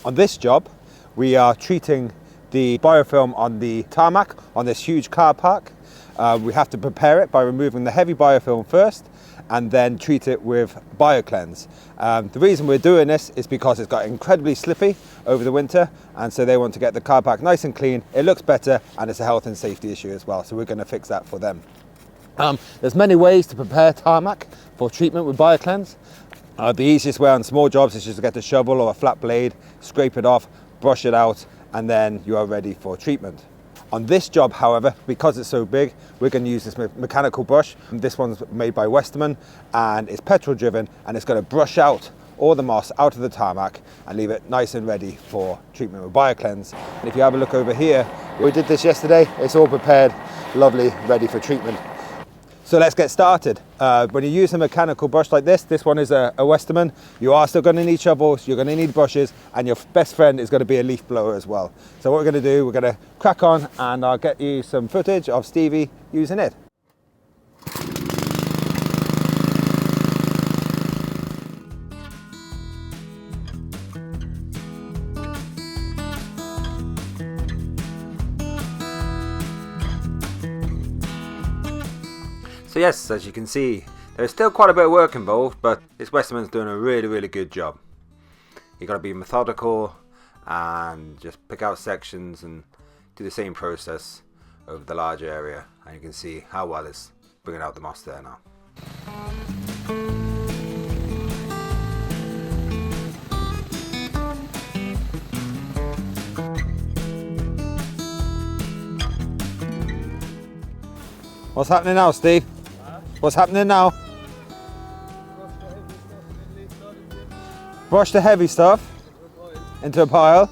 On this job, we are treating the biofilm on the tarmac on this huge car park. We have to prepare it by removing the heavy biofilm first and then treat it with Bio Cleanze. The reason we're doing this is because it's got incredibly slippy over the winter, and so they want to get the car park nice and clean. It looks better, and it's a health and safety issue as well, so we're going to fix that for them. There's many ways to prepare tarmac for treatment with Bio Cleanze. The easiest way on small jobs is just to get a shovel or a flat blade, scrape it off, brush it out, and then you are ready for treatment. On this job, however, because it's so big, we're going to use this mechanical brush. This one's made by Westerman and it's petrol driven, and it's going to brush out all the moss out of the tarmac and leave it nice and ready for treatment with Bio Cleanze. And if you have a look over here, we did this yesterday. It's all prepared, lovely, ready for treatment. So let's get started. When you use a mechanical brush like this one is a Westerman, you are still going to need shovels, you're going to need brushes, and your best friend is going to be a leaf blower as well. So what we're going to do, we're going to crack on, and I'll get you some footage of Stevie using it. So yes, as you can see, there's still quite a bit of work involved, but this Westerman's doing a really good job. You've got to be methodical and just pick out sections and do the same process over the large area, and you can see how well it's bringing out the moss there now. What's happening now, Steve? What's happening now? Brush the heavy stuff into a pile,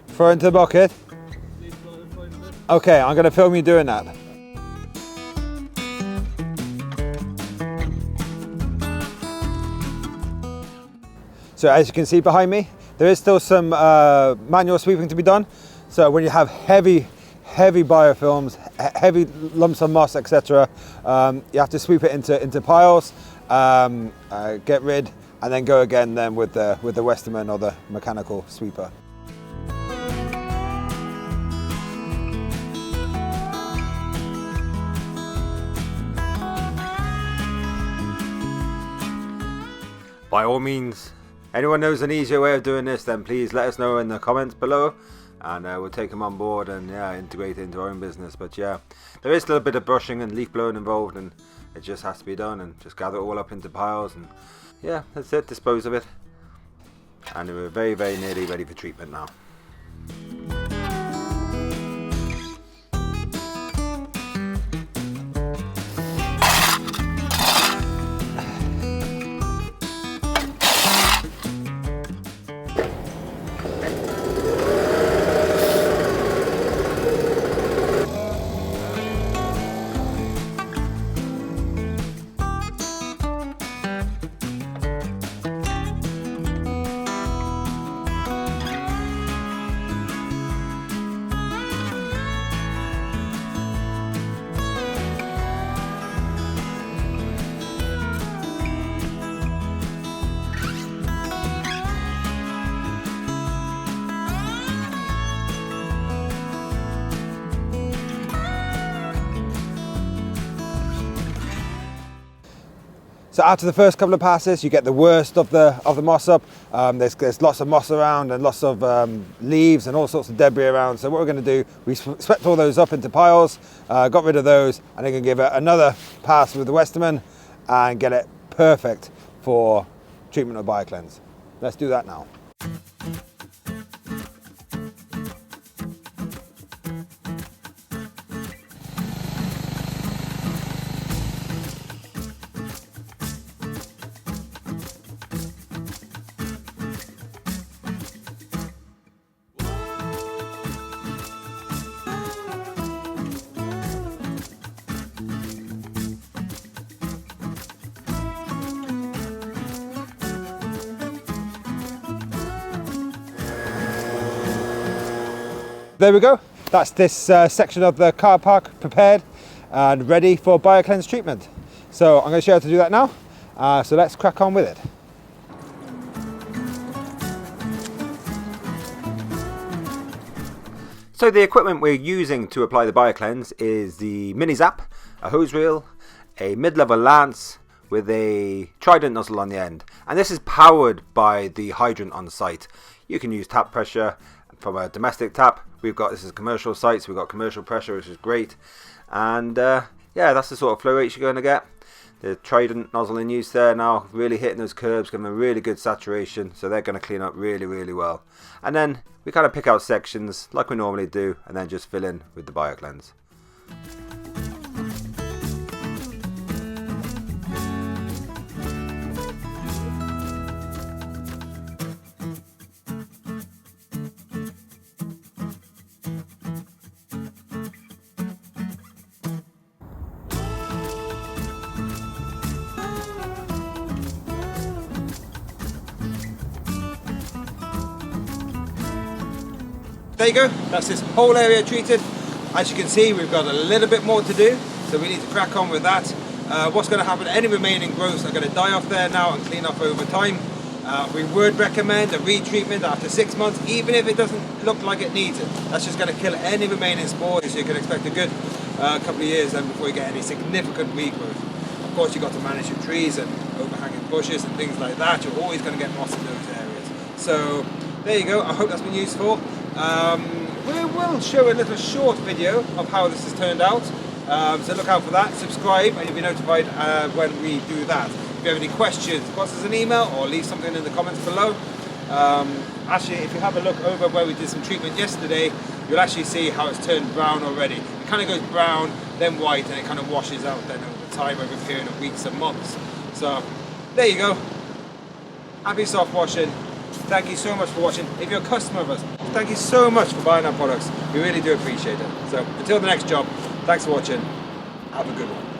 throw it into a bucket. Okay, I'm going to film you doing that. So as you can see behind me, there is still some manual sweeping to be done. So when you have heavy biofilms, heavy lumps of moss, etc. You have to sweep it into piles, get rid, and then go again then with the Westerman or the mechanical sweeper. By all means, anyone knows an easier way of doing this, then please let us know in the comments below, and we'll take them on board and integrate it into our own business. But yeah, there is still a bit of brushing and leaf blowing involved, and it just has to be done, and just gather it all up into piles, and yeah, that's it, dispose of it, and we're very nearly ready for treatment now. So after the first couple of passes, you get the worst of the moss up. There's lots of moss around and lots of leaves and all sorts of debris around. So what we're going to do, we swept all those up into piles, got rid of those, and then going to give it another pass with the Westerman and get it perfect for treatment of Bio Cleanze. Let's do that now. There we go. That's this section of the car park prepared and ready for Bio Cleanze treatment. So I'm going to show you how to do that now. So let's crack on with it. So the equipment we're using to apply the Bio Cleanze is the mini zap, a hose reel, a mid-level lance with a Trident nozzle on the end, and this is powered by the hydrant on the site. You can use tap pressure from a domestic tap. This is commercial sites, we've got commercial pressure, which is great, and yeah, that's the sort of flow rates you're going to get. The Trident nozzle in use there now, really hitting those curves, giving them a really good saturation, so they're going to clean up really, really well. And then we kind of pick out sections like we normally do, and then just fill in with the Bio Cleanze. There you go, that's this whole area treated. As you can see, we've got a little bit more to do, so we need to crack on with that. What's going to happen, any remaining growths are going to die off there now and clean up over time. We would recommend a retreatment after 6 months, even if it doesn't look like it needs it. That's just going to kill any remaining spores, so you can expect a good couple of years then before you get any significant regrowth. Of course, you've got to manage your trees and overhanging bushes and things like that. You're always going to get moss in those areas. So there you go, I hope that's been useful. We will show a little short video of how this has turned out, so look out for that, subscribe and you'll be notified when we do that. If you have any questions, post us an email or leave something in the comments below. Actually, if you have a look over where we did some treatment yesterday, you'll actually see how it's turned brown already. It kind of goes brown, then white, and it kind of washes out then over time, over a period of weeks and months. So there you go, happy soft washing. Thank you so much for watching. If you're a customer of us, thank you so much for buying our products. We really do appreciate it. So until the next job, thanks for watching. Have a good one.